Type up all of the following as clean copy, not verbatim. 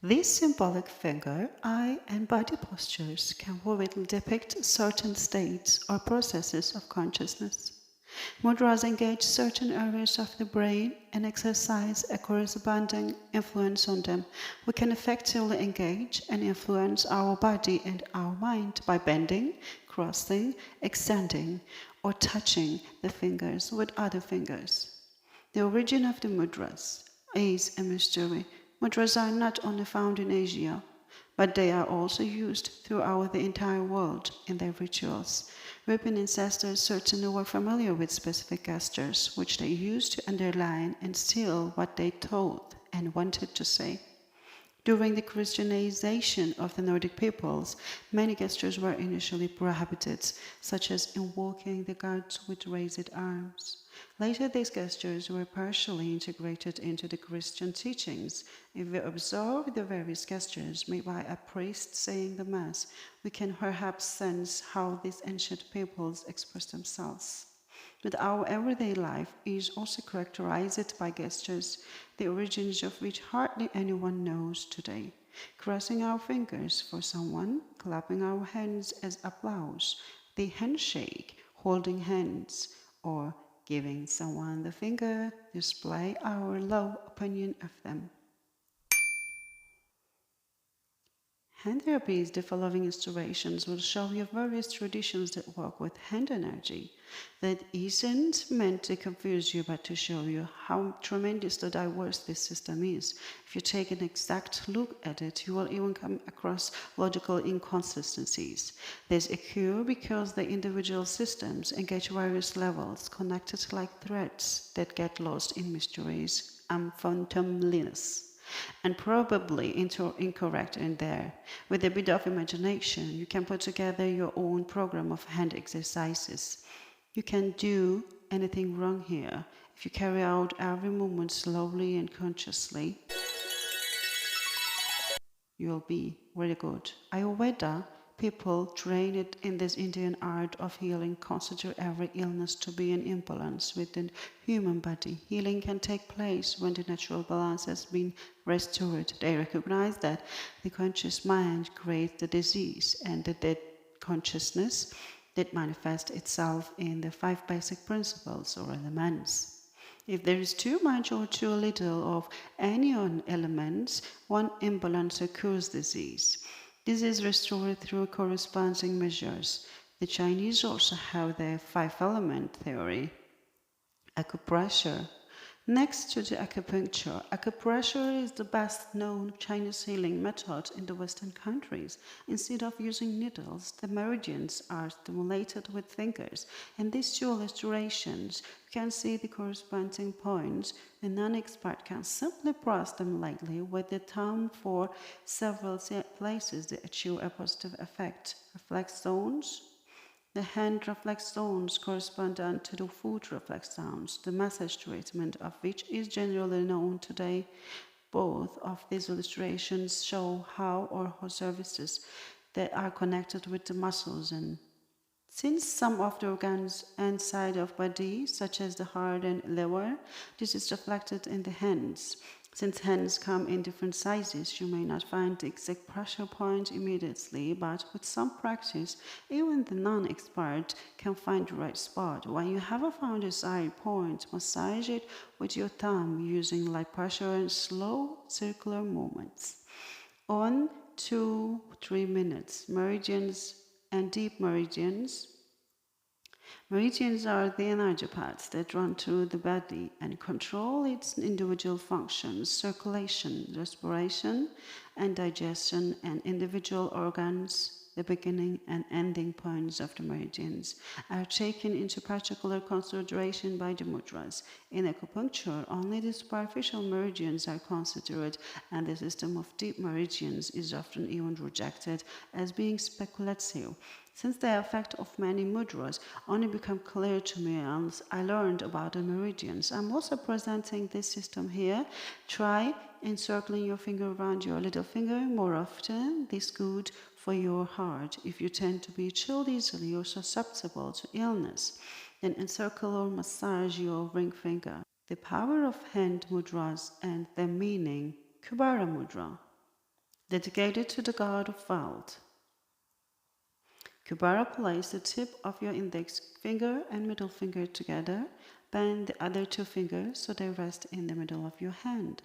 These symbolic finger, eye, and body postures can vividly depict certain states or processes of consciousness. Mudras engage certain areas of the brain and exercise a corresponding influence on them. We can effectively engage and influence our body and our mind by bending, crossing, extending, or touching the fingers with other fingers. The origin of the mudras is a mystery. Mudras are not only found in Asia, but they are also used throughout the entire world in their rituals. European ancestors certainly were familiar with specific gestures, which they used to underline and seal what they thought and wanted to say. During the Christianization of the Nordic peoples, many gestures were initially prohibited, such as invoking the gods with raised arms. Later, these gestures were partially integrated into the Christian teachings. If we observe the various gestures made by a priest saying the Mass, we can perhaps sense how these ancient peoples expressed themselves. But our everyday life is also characterized by gestures, the origins of which hardly anyone knows today. Crossing our fingers for someone, clapping our hands as applause, the handshake, holding hands, or giving someone the finger, display our low opinion of them. Hand therapy, the following illustrations will show you various traditions that work with hand energy. That isn't meant to confuse you, but to show you how tremendously diverse this system is. If you take an exact look at it, you will even come across logical inconsistencies. These occur because the individual systems engage various levels, connected like threads that get lost in mysteries and phantomliness. And probably incorrect in there. With a bit of imagination, you can put together your own program of hand exercises. You can't do anything wrong here if you carry out every movement slowly and consciously. You'll be really good. Ayurveda people trained in this Indian art of healing consider every illness to be an imbalance within human body. Healing can take place when the natural balance has been restored. They recognize that the conscious mind creates the disease and that the consciousness that manifests itself in the 5 basic principles or elements. If there is too much or too little of any elements, one imbalance occurs disease. This is restored through corresponding measures. The Chinese also have their 5-element theory. Acupressure. Next to the acupressure is the best known Chinese healing method in the Western countries. Instead of using needles, the meridians are stimulated with fingers. In these 2 illustrations, you can see the corresponding points. The non-expert can simply press them lightly with the thumb for several places to achieve a positive effect. Reflex zones. The hand reflex zones correspond to the foot reflex zones, the massage treatment of which is generally known today. Both of these illustrations show how or how services that are connected with the muscles, and since some of the organs inside of body, such as the heart and liver, this is reflected in the hands. Since hands come in different sizes, you may not find the exact pressure point immediately, but with some practice, even the non-expert can find the right spot. When you have found a desired point, massage it with your thumb using light pressure and slow circular movements. 1, 2, 3 minutes. Meridians and deep meridians. Meridians are the energy paths that run through the body and control its individual functions, circulation, respiration, and digestion, and individual organs. The beginning and ending points of the meridians are taken into particular consideration by the mudras. In acupuncture, only the superficial meridians are considered, and the system of deep meridians is often even rejected as being speculative. Since the effect of many mudras only became clear to me as I learned about the meridians, I'm also presenting this system here. Try encircling your finger around your little finger more often. This is good for your heart. If you tend to be chilled easily or susceptible to illness, then encircle or massage your ring finger. The power of hand mudras and their meaning. Kubara mudra. dedicated to the god of wealth. Kubara, place the tip of your index finger and middle finger together. Bend the other two fingers so they rest in the middle of your hand.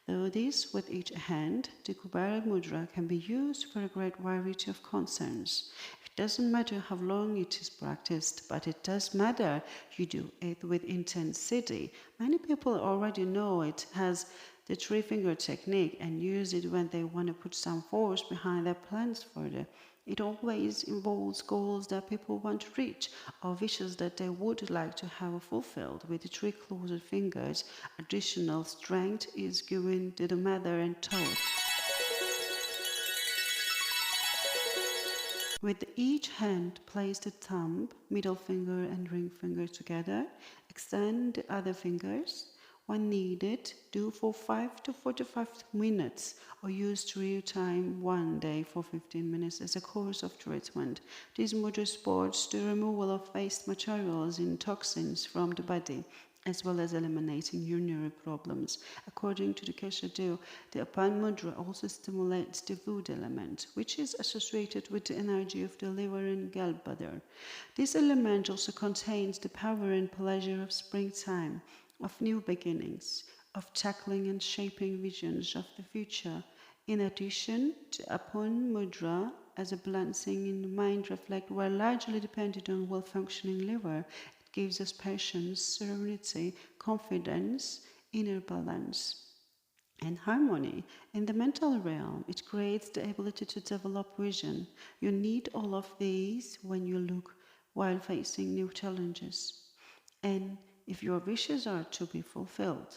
Do this with each hand. The Kubara mudra can be used for a great variety of concerns. It doesn't matter how long it is practiced, but it does matter you do it with intensity. Many people already know it has the three-finger technique and use it when they want to put some force behind their plans further. It always involves goals that people want to reach or wishes that they would like to have fulfilled. With the three closed fingers, additional strength is given to the mother and toe. With each hand, place the thumb, middle finger and ring finger together. Extend the other fingers. When needed, do for 5 to 45 minutes or use true time one day for 15 minutes as a course of treatment. This mudra supports the removal of waste materials and toxins from the body, as well as eliminating urinary problems. According to the Keshadu, the Apan mudra also stimulates the wood element, which is associated with the energy of the liver and gallbladder. This element also contains the power and pleasure of springtime, of new beginnings, of tackling and shaping visions of the future. In addition, the Apan mudra as a balancing in the mind reflect were largely dependent on well-functioning liver. It gives us patience, serenity, confidence, inner balance, and harmony. In the mental realm, it creates the ability to develop vision. You need all of these when you look while facing new challenges. And if your wishes are to be fulfilled.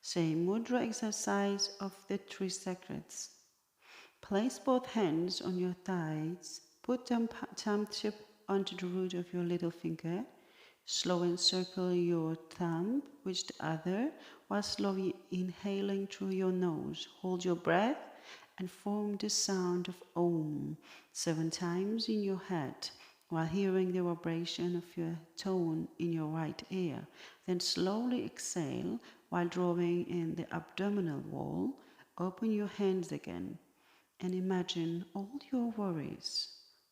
Say mudra exercise of the three secrets. Place both hands on your thighs. Put the thumb tip onto the root of your little finger. Slow encircle your thumb with the other while slowly inhaling through your nose. Hold your breath and form the sound of Om 7 times in your head, while hearing the vibration of your tone in your right ear. Then slowly exhale while drawing in the abdominal wall. Open your hands again and imagine all your worries,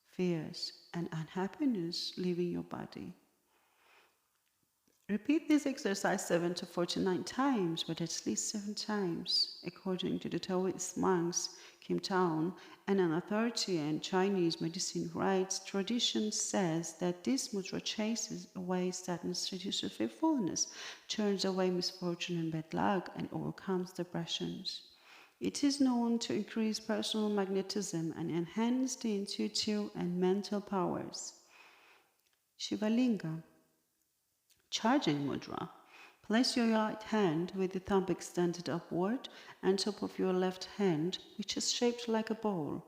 fears, and unhappiness leaving your body. Repeat this exercise 7 to 49 times, but at least 7 times, according to the Taoist monks, Kim Town, and an authority and Chinese medicine rites. Tradition says that this mudra chases away sadness, reduces fearfulness, turns away misfortune and bad luck, and overcomes depressions. It is known to increase personal magnetism and enhance the intuitive and mental powers. Shivalinga. Charging mudra. Place your right hand with the thumb extended upward and top of your left hand, which is shaped like a bowl.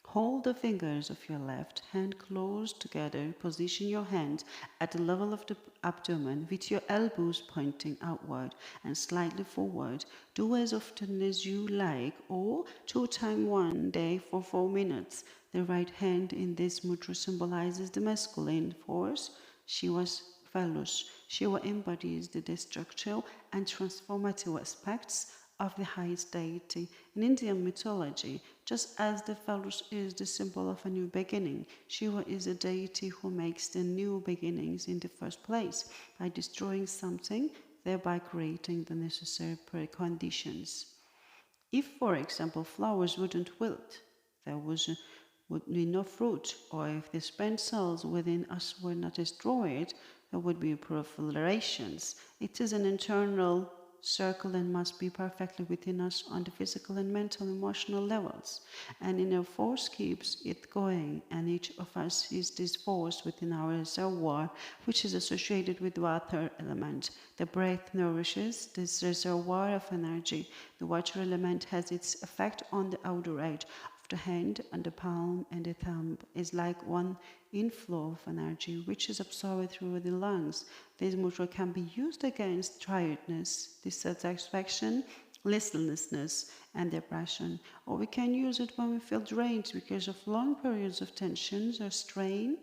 Hold the fingers of your left hand close together. Position your hand at the level of the abdomen with your elbows pointing outward and slightly forward. Do as often as you like or 2 times one day for 4 minutes. The right hand in this mudra symbolizes the masculine force, Shiva's phallus. Shiva embodies the destructive and transformative aspects of the highest deity. In Indian mythology, just as the phallus is the symbol of a new beginning, Shiva is a deity who makes the new beginnings in the first place by destroying something, thereby creating the necessary preconditions. If, for example, flowers wouldn't wilt, there would be no fruit, or if the spent cells within us were not destroyed, there would be proliferations. It is an internal circle and must be perfectly within us on the physical and mental emotional levels. And inner force keeps it going, and each of us is this force within our reservoir, which is associated with the water element. The breath nourishes this reservoir of energy. The water element has its effect on the outer edge of the hand, and the palm and the thumb is like one inflow of energy which is absorbed through the lungs. This mudra can be used against tiredness, dissatisfaction, listlessness, and depression, or we can use it when we feel drained because of long periods of tensions or strain.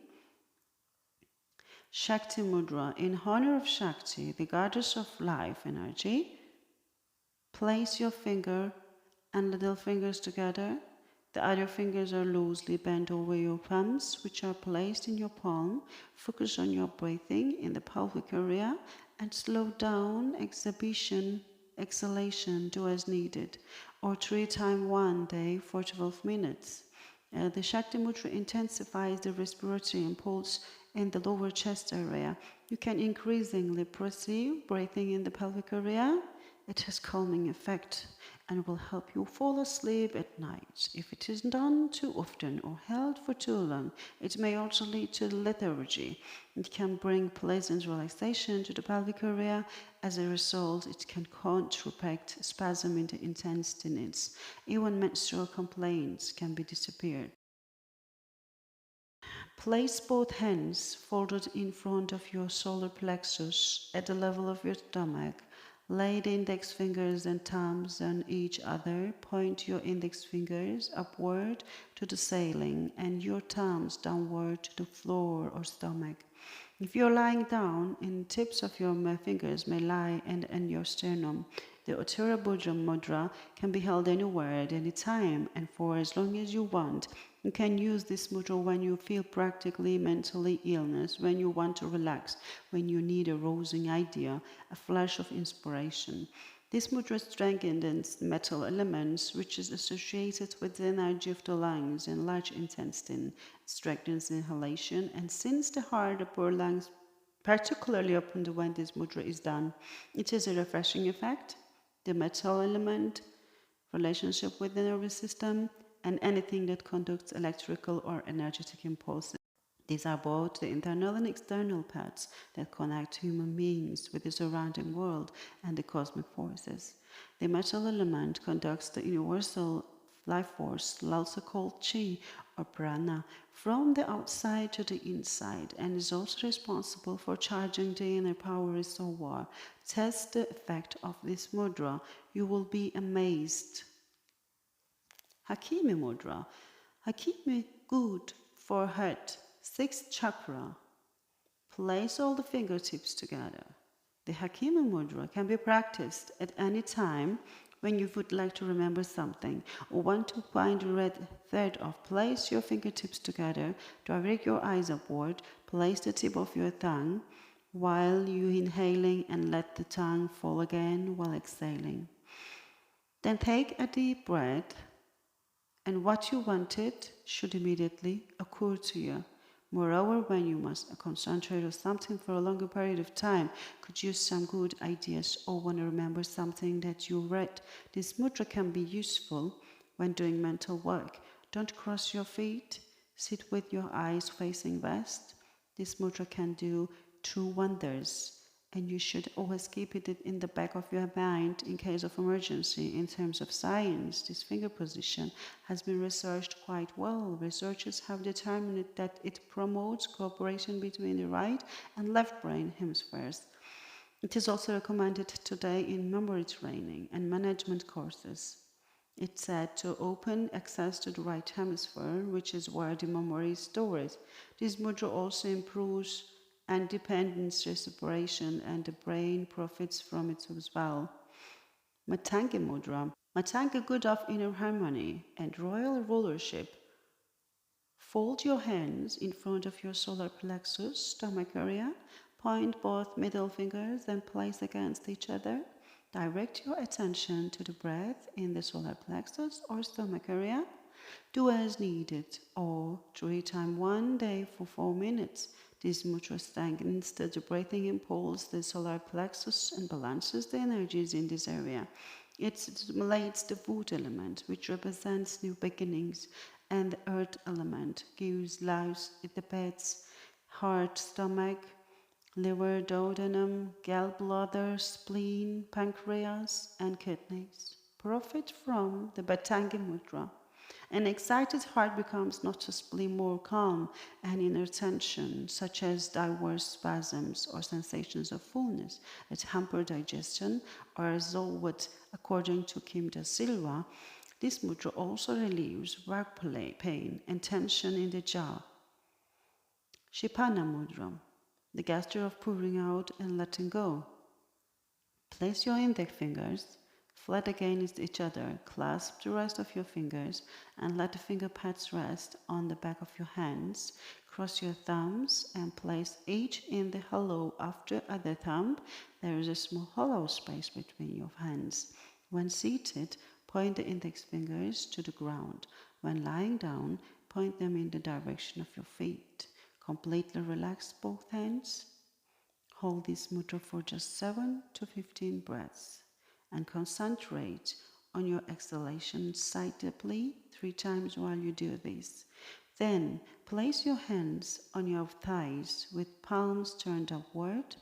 Shakti mudra. In honor of Shakti, the goddess of life energy, place your finger and little fingers together. The other fingers are loosely bent over your palms, which are placed in your palm. Focus on your breathing in the pelvic area and slow down exhalation, do as needed, or 3 times 1 day for 12 minutes. The Shakti Mudra intensifies the respiratory impulse in the lower chest area. You can increasingly perceive breathing in the pelvic area. It has calming effect and will help you fall asleep at night. If it is done too often or held for too long, it may also lead to lethargy. It can bring pleasant relaxation to the pelvic area. As a result, it can counteract spasm in the intestines. Even menstrual complaints can be disappeared. Place both hands folded in front of your solar plexus at the level of your stomach. Lay the index fingers and thumbs on each other. Point your index fingers upward to the ceiling and your thumbs downward to the floor or stomach. If you're lying down, the tips of your fingers may lie in your sternum. The Uttara Buddha Mudra can be held anywhere at any time and for as long as you want. You can use this mudra when you feel practically mentally illness, when you want to relax, when you need a rousing idea, a flash of inspiration. This mudra strengthens metal elements, which is associated with the energy of the lungs and large intestine, strengthens inhalation, and since the heart, upper lungs, particularly opened when this mudra is done, it has a refreshing effect. The metal element, relationship with the nervous system, and anything that conducts electrical or energetic impulses. These are both the internal and external paths that connect human beings with the surrounding world and the cosmic forces. The metal element conducts the universal life force, also called chi or prana, from the outside to the inside and is also responsible for charging the inner power reservoir. Test the effect of this mudra. You will be amazed. Hakimi mudra. Hakimi, good for head. 6th chakra. Place all the fingertips together. The Hakimi mudra can be practiced at any time when you would like to remember something or want to find the red thread of. Place your fingertips together, direct your eyes upward, place the tip of your tongue while you inhaling and let the tongue fall again while exhaling. Then take a deep breath and what you wanted should immediately occur to you. Moreover, when you must concentrate on something for a longer period of time, could use some good ideas or want to remember something that you read, this mudra can be useful when doing mental work. Don't cross your feet, sit with your eyes facing west. This mudra can do true wonders. And you should always keep it in the back of your mind in case of emergency. In terms of science, this finger position has been researched quite well. Researchers have determined that it promotes cooperation between the right and left brain hemispheres. It is also recommended today in memory training and management courses. It's said to open access to the right hemisphere, which is where the memory is stored. This mudra also improves and dependence respiration, and the brain profits from it as well. Matanga mudra. Matanga, good of inner harmony and royal rulership. Fold your hands in front of your solar plexus, stomach area. Point both middle fingers and place against each other. Direct your attention to the breath in the solar plexus or stomach area. Do as needed, or 3 times 1 day for 4 minutes. This mudra strengthens the breathing impulse, the solar plexus, and balances the energies in this area. It stimulates the wood element, which represents new beginnings, and the earth element gives life in the pets, heart, stomach, liver, duodenum, gallbladder, spleen, pancreas, and kidneys. Profit from the Bhatangi mudra. An excited heart becomes noticeably more calm and inner tension, such as diverse spasms or sensations of fullness that hamper digestion are resolved. According to Kim Da Silva, this mudra also relieves work pain and tension in the jaw. Shipana mudra, the gesture of pouring out and letting go. Place your index fingers flat against each other. Clasp the rest of your fingers and let the finger pads rest on the back of your hands. Cross your thumbs and place each in the hollow after the thumb. There is a small hollow space between your hands. When seated, point the index fingers to the ground. When lying down, point them in the direction of your feet. Completely relax both hands. Hold this mudra for just 7 to 15 breaths and concentrate on your exhalation deeply 3 times while you do this. Then place your hands on your thighs with palms turned upward.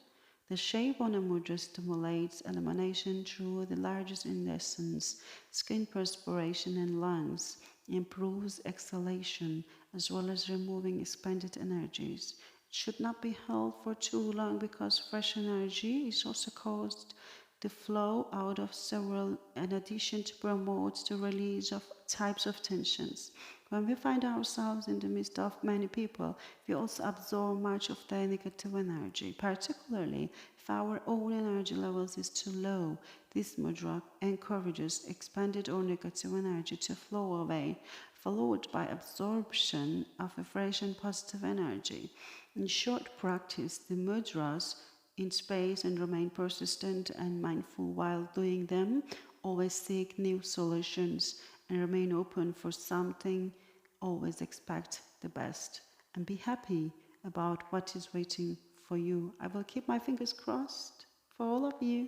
The shape on a mudra stimulates elimination through the largest intestines, skin perspiration and lungs, improves exhalation as well as removing expended energies. It should not be held for too long because fresh energy is also caused to flow out of several, in addition to promote the release of types of tensions. When we find ourselves in the midst of many people, we also absorb much of their negative energy, particularly if our own energy levels is too low. This mudra encourages expanded or negative energy to flow away, followed by absorption of a fresh and positive energy. In short practice, the mudras in space and remain persistent and mindful while doing them. Always seek new solutions and remain open for something. Always expect the best and be happy about what is waiting for you. I will keep my fingers crossed for all of you.